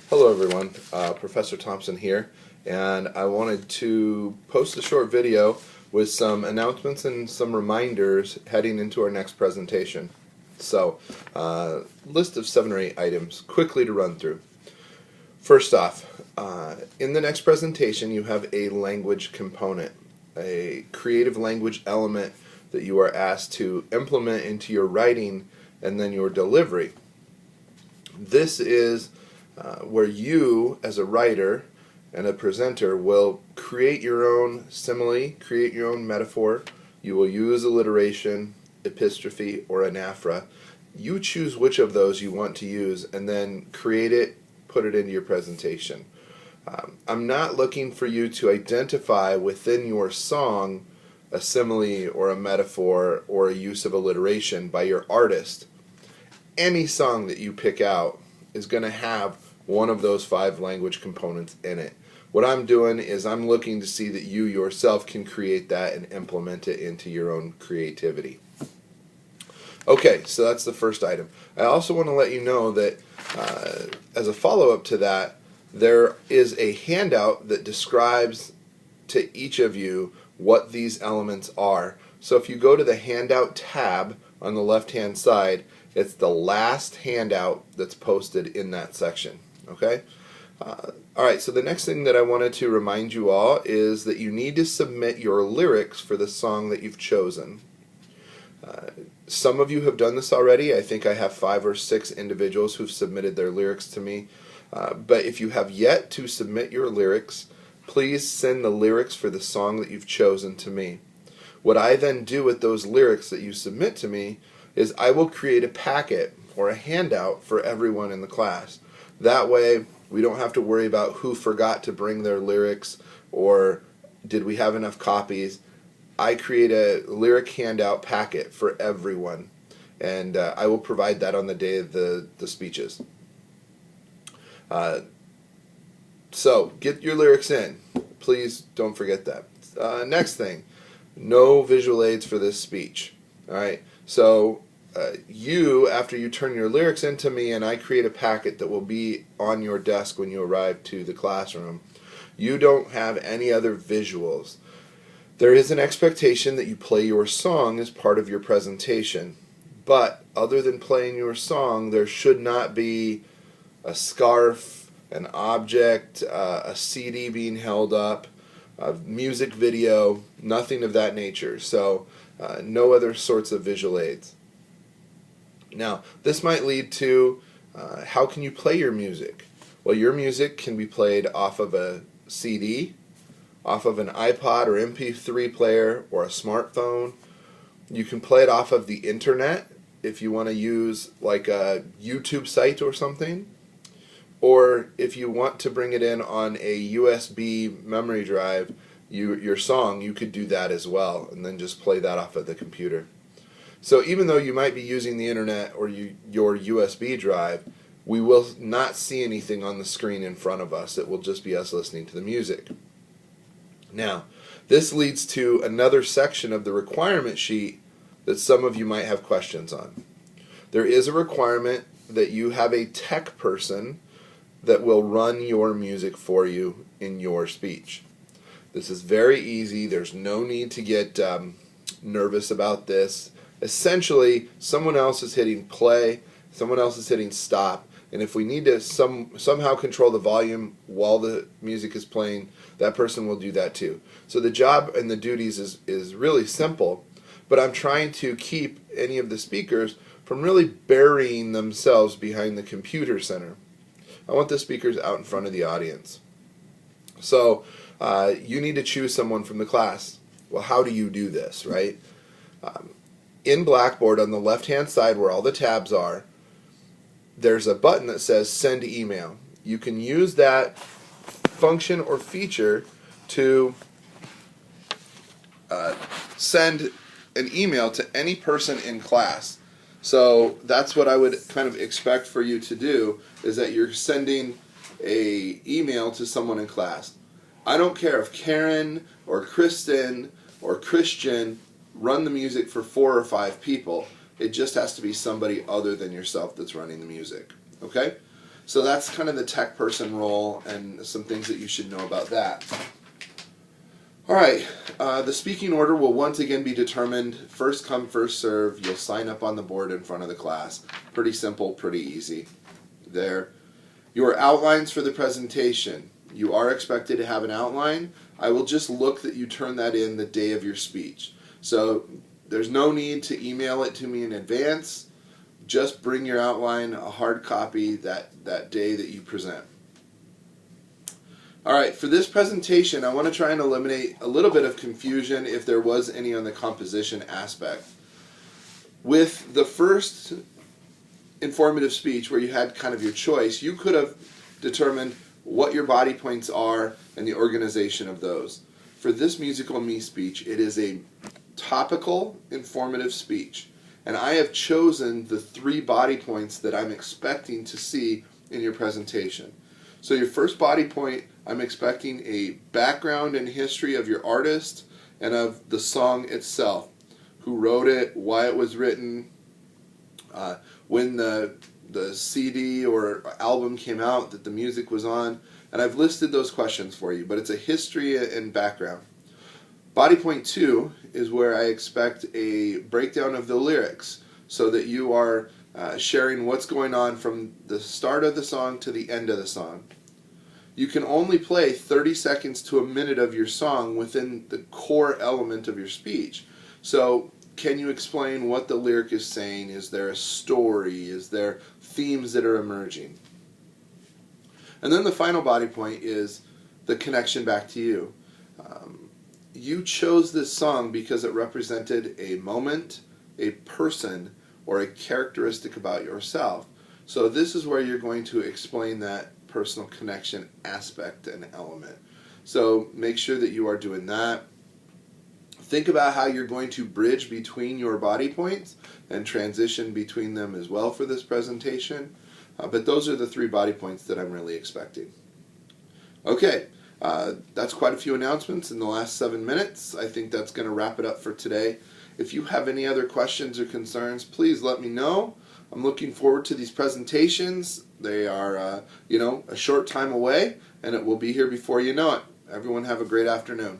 Hello everyone, Professor Thompson here, and I wanted to post a short video with some announcements and some reminders heading into our next presentation. So, list of 7 or 8 items quickly to run through. First off, in the next presentation you have a language component, a creative language element that you are asked to implement into your writing and then your delivery. This is where you, as a writer and a presenter, will create your own simile, create your own metaphor. You will use alliteration, epistrophe, or anaphora. You choose which of those you want to use and then create it, put it into your presentation. I'm not looking for you to identify within your song a simile or a metaphor or a use of alliteration by your artist. Any song that you pick out is going to have one of those 5 language components in it. What I'm doing is I'm looking to see that you yourself can create that and implement it into your own creativity. Okay, so that's the first item. I also want to let you know that as a follow-up to that, there is a handout that describes to each of you what these elements are. So if you go to the handout tab on the left-hand side, it's the last handout that's posted in that section. Okay? Alright, so the next thing that I wanted to remind you all is that you need to submit your lyrics for the song that you've chosen. Some of you have done this already. I think I have 5 or 6 individuals who've submitted their lyrics to me. But if you have yet to submit your lyrics, please send the lyrics for the song that you've chosen to me. What I then do with those lyrics that you submit to me is I will create a packet or a handout for everyone in the class. That way we don't have to worry about who forgot to bring their lyrics or did we have enough copies. I create a lyric handout packet for everyone, and I will provide that on the day of the speeches. So get your lyrics in. Please don't forget that. Next thing, no visual aids for this speech. Alright, so you, after you turn your lyrics into me and I create a packet that will be on your desk when you arrive to the classroom, you don't have any other visuals. There is an expectation that you play your song as part of your presentation, but other than playing your song, there should not be a scarf, an object, a CD being held up, a music video, nothing of that nature. So no other sorts of visual aids. Now, this might lead to how can you play your music? Well, your music can be played off of a CD, off of an iPod or MP3 player or a smartphone. You can play it off of the internet if you want to use like a YouTube site or something. Or if you want to bring it in on a USB memory drive, your song, you could do that as well and then just play that off of the computer. So even though you might be using the internet or your USB drive, we will not see anything on the screen in front of us. It will just be us listening to the music. Now, this leads to another section of the requirement sheet that some of you might have questions on. There is a requirement that you have a tech person that will run your music for you in your speech. This is very easy. There's no need to get nervous about this. Essentially, someone else is hitting play, someone else is hitting stop, and if we need to somehow control the volume while the music is playing, that person will do that too. So the job and the duties is really simple, but I'm trying to keep any of the speakers from really burying themselves behind the computer center. I want the speakers out in front of the audience. So you need to choose someone from the class. Well, how do you do this, right? In Blackboard on the left-hand side where all the tabs are, there's a button that says Send Email. You can use that function or feature to send an email to any person in class. So that's what I would kind of expect for you to do, is that you're sending an email to someone in class. I don't care if Karen or Kristen or Christian run the music for 4 or 5 people. It just has to be somebody other than yourself that's running the music. Okay? So that's kind of the tech person role and some things that you should know about that. All right, the speaking order will once again be determined first come, first serve. You'll sign up on the board in front of the class. Pretty simple, pretty easy. There. Your outlines for the presentation. You are expected to have an outline. I will just look that you turn that in the day of your speech. So there's no need to email it to me in advance. Just bring your outline, a hard copy, that day that you present. All right, for this presentation, I want to try and eliminate a little bit of confusion if there was any on the composition aspect. With the first informative speech where you had kind of your choice, you could have determined what your body points are and the organization of those. For this musical me speech, it is a topical, informative speech. And I have chosen the 3 body points that I'm expecting to see in your presentation. So your first body point, I'm expecting a background and history of your artist and of the song itself. Who wrote it, why it was written, when the CD or album came out that the music was on. And I've listed those questions for you, but it's a history and background. Body point 2 is where I expect a breakdown of the lyrics so that you are sharing what's going on from the start of the song to the end of the song. You can only play 30 seconds to a minute of your song within the core element of your speech. So can you explain what the lyric is saying? Is there a story? Is there themes that are emerging? And then the final body point is the connection back to you. You chose this song because it represented a moment, a person, or a characteristic about yourself. So this is where you're going to explain that personal connection aspect and element. So make sure that you are doing that. Think about how you're going to bridge between your body points and transition between them as well for this presentation. But those are the 3 body points that I'm really expecting. Okay, that's quite a few announcements in the last 7 minutes. I think that's going to wrap it up for today. If you have any other questions or concerns, please let me know. I'm looking forward to these presentations. They are, a short time away, and it will be here before you know it. Everyone have a great afternoon.